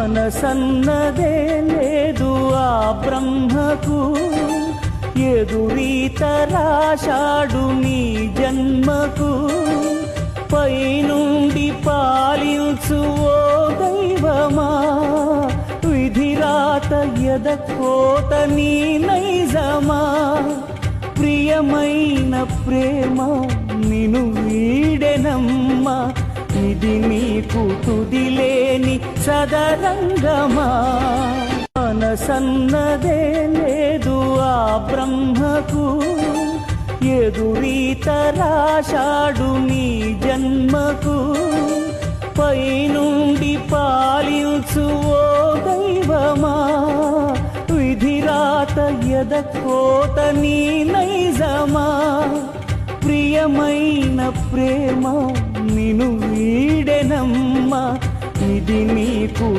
మనసన్నదే లేదు ఆ బ్రహ్మకు, ఎదురీత రాశాడు నీ జన్మకు. పైనుండి పాలించు ఓ దైవమా, విధిరాత ఎదకోత నీ నైజమా. ప్రియమైన ప్రేమ నిను వీడెనమ్మా, ఇది నీకు తుదిలేని సదరంగమా. మనసన్నదే లేదు ఆ బ్రహ్మకు, ఎదురీత రాశాడు నీ జన్మకు. పైనుండి పాలించు ఓ దైవమా, విధిరాత ఎదకోత నీ నైజమా. ప్రియమైన ప్రేమ నిను వీడెనమ్మా, ఇది నీకు